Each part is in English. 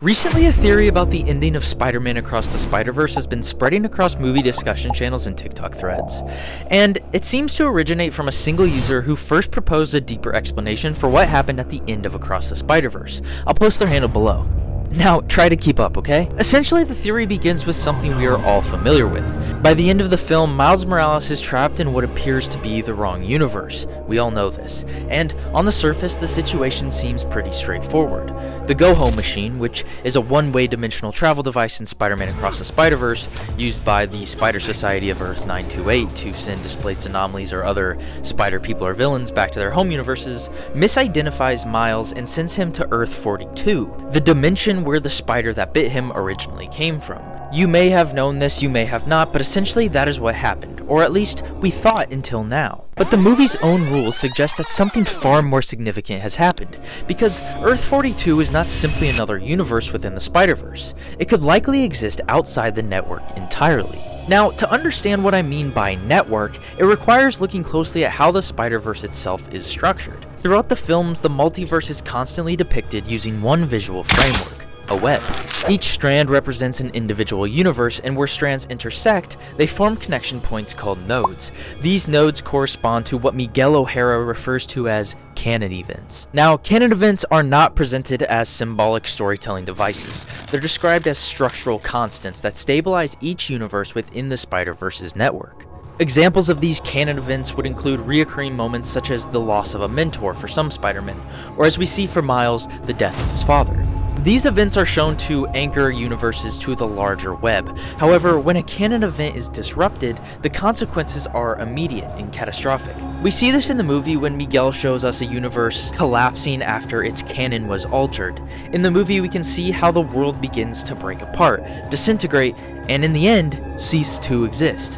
Recently, a theory about the ending of Spider-Man Across the Spider-Verse has been spreading across movie discussion channels and TikTok threads. And it seems to originate from a single user who first proposed a deeper explanation for what happened at the end of Across the Spider-Verse. I'll post their handle below. Now, try to keep up, okay? Essentially, the theory begins with something we are all familiar with. By the end of the film, Miles Morales is trapped in what appears to be the wrong universe. We all know this. And on the surface, the situation seems pretty straightforward. The Go-Home machine, which is a one-way dimensional travel device in Spider-Man Across the Spider-Verse, used by the Spider Society of Earth 928 to send displaced anomalies or other spider people or villains back to their home universes, misidentifies Miles and sends him to Earth 42, the dimension where the spider that bit him originally came from. You may have known this, you may have not, but essentially that is what happened, or at least we thought until now. But the movie's own rules suggest that something far more significant has happened, because Earth 42 is not simply another universe within the Spider-Verse. It could likely exist outside the network entirely. Now, to understand what I mean by network, it requires looking closely at how the Spider-Verse itself is structured. Throughout the films, the multiverse is constantly depicted using one visual framework: a web. Each strand represents an individual universe, and where strands intersect, they form connection points called nodes. These nodes correspond to what Miguel O'Hara refers to as canon events. Now, canon events are not presented as symbolic storytelling devices. They're described as structural constants that stabilize each universe within the Spider-Verse's network. Examples of these canon events would include reoccurring moments such as the loss of a mentor for some Spider-Men, or as we see for Miles, the death of his father. These events are shown to anchor universes to the larger web. However, when a canon event is disrupted, the consequences are immediate and catastrophic. We see this in the movie when Miguel shows us a universe collapsing after its canon was altered. In the movie, we can see how the world begins to break apart, disintegrate, and in the end, cease to exist.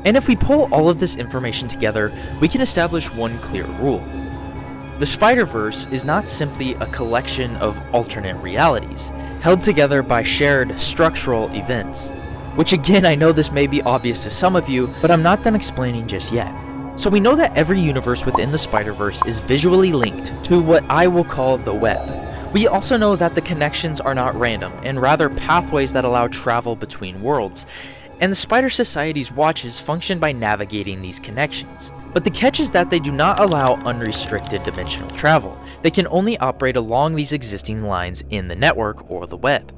And if we pull all of this information together, we can establish one clear rule. The Spider-Verse is not simply a collection of alternate realities, held together by shared structural events. Which again, I know this may be obvious to some of you, but I'm not done explaining just yet. So we know that every universe within the Spider-Verse is visually linked to what I will call the web. We also know that the connections are not random, and rather pathways that allow travel between worlds. And the Spider Society's watches function by navigating these connections. But the catch is that they do not allow unrestricted dimensional travel. They can only operate along these existing lines in the network or the web.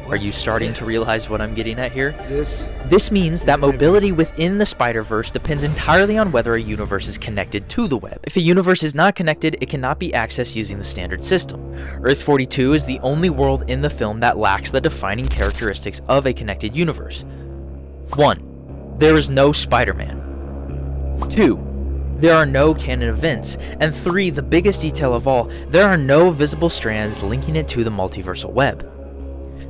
Are you starting to realize what I'm getting at here? This means that mobility within the Spider-Verse depends entirely on whether a universe is connected to the web. If a universe is not connected, it cannot be accessed using the standard system. Earth 42 is the only world in the film that lacks the defining characteristics of a connected universe. 1. There is no Spider-Man. 2. There are no canon events. And 3. The biggest detail of all, there are no visible strands linking it to the multiversal web.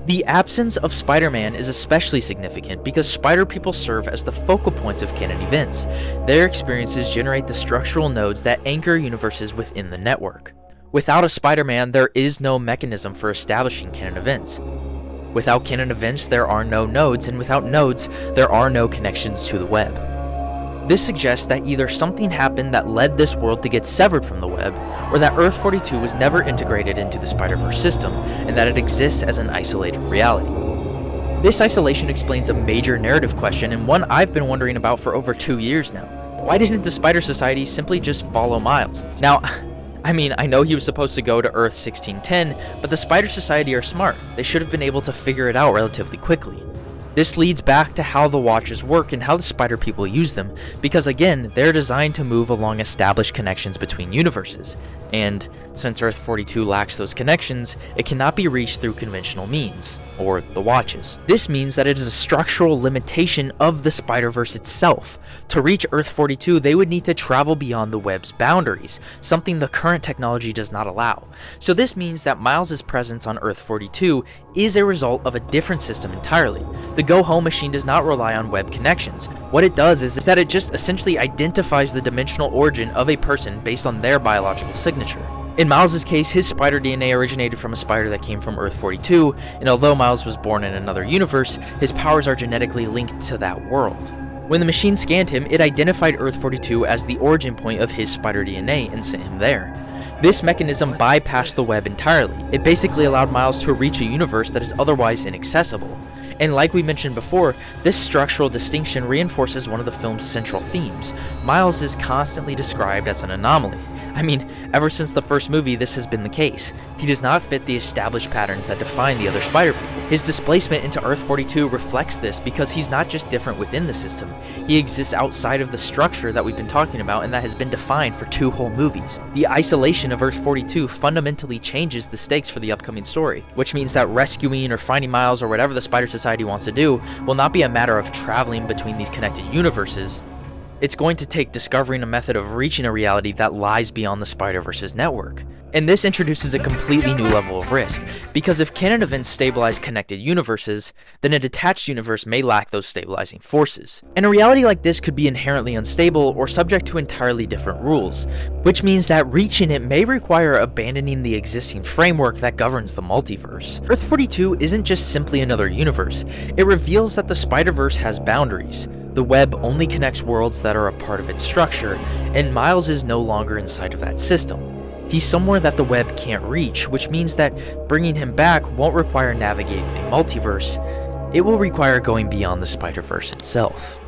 The absence of Spider-Man is especially significant because Spider People serve as the focal points of canon events. Their experiences generate the structural nodes that anchor universes within the network. Without a Spider-Man, there is no mechanism for establishing canon events. Without canon events, there are no nodes, and without nodes, there are no connections to the web. This suggests that either something happened that led this world to get severed from the web, or that Earth 42 was never integrated into the Spider-Verse system, and that it exists as an isolated reality. This isolation explains a major narrative question, and one I've been wondering about for over 2 years now. Why didn't the Spider Society simply just follow Miles? Now, I know he was supposed to go to Earth 1610, but the Spider Society are smart. They should have been able to figure it out relatively quickly. This leads back to how the watches work and how the Spider People use them, because again, they're designed to move along established connections between universes. And since Earth 42 lacks those connections, it cannot be reached through conventional means, or the watches. This means that it is a structural limitation of the Spider-Verse itself. To reach Earth 42, they would need to travel beyond the web's boundaries, something the current technology does not allow. So this means that Miles' presence on Earth 42 is a result of a different system entirely. The Go-Home machine does not rely on web connections. What it does is that it just essentially identifies the dimensional origin of a person based on their biological signature. In Miles' case, his spider DNA originated from a spider that came from Earth 42, and although Miles was born in another universe, his powers are genetically linked to that world. When the machine scanned him, it identified Earth 42 as the origin point of his spider DNA and sent him there. This mechanism bypassed the web entirely. It basically allowed Miles to reach a universe that is otherwise inaccessible. And like we mentioned before, this structural distinction reinforces one of the film's central themes. Miles is constantly described as an anomaly. I mean, ever since the first movie, this has been the case. He does not fit the established patterns that define the other Spider-Man. His displacement into Earth-42 reflects this because he's not just different within the system, he exists outside of the structure that we've been talking about and that has been defined for 2 whole movies. The isolation of Earth-42 fundamentally changes the stakes for the upcoming story, which means that rescuing or finding Miles or whatever the Spider Society wants to do will not be a matter of traveling between these connected universes. It's going to take discovering a method of reaching a reality that lies beyond the Spider-Verse's network. And this introduces a completely new level of risk, because if canon events stabilize connected universes, then a detached universe may lack those stabilizing forces. And a reality like this could be inherently unstable or subject to entirely different rules, which means that reaching it may require abandoning the existing framework that governs the multiverse. Earth-42 isn't just simply another universe, it reveals that the Spider-Verse has boundaries. The web only connects worlds that are a part of its structure, and Miles is no longer inside of that system. He's somewhere that the web can't reach, which means that bringing him back won't require navigating the multiverse, it will require going beyond the Spider-Verse itself.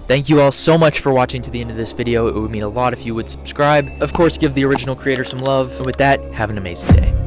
Thank you all so much for watching to the end of this video. It would mean a lot if you would subscribe. Of course, give the original creator some love. And with that, have an amazing day.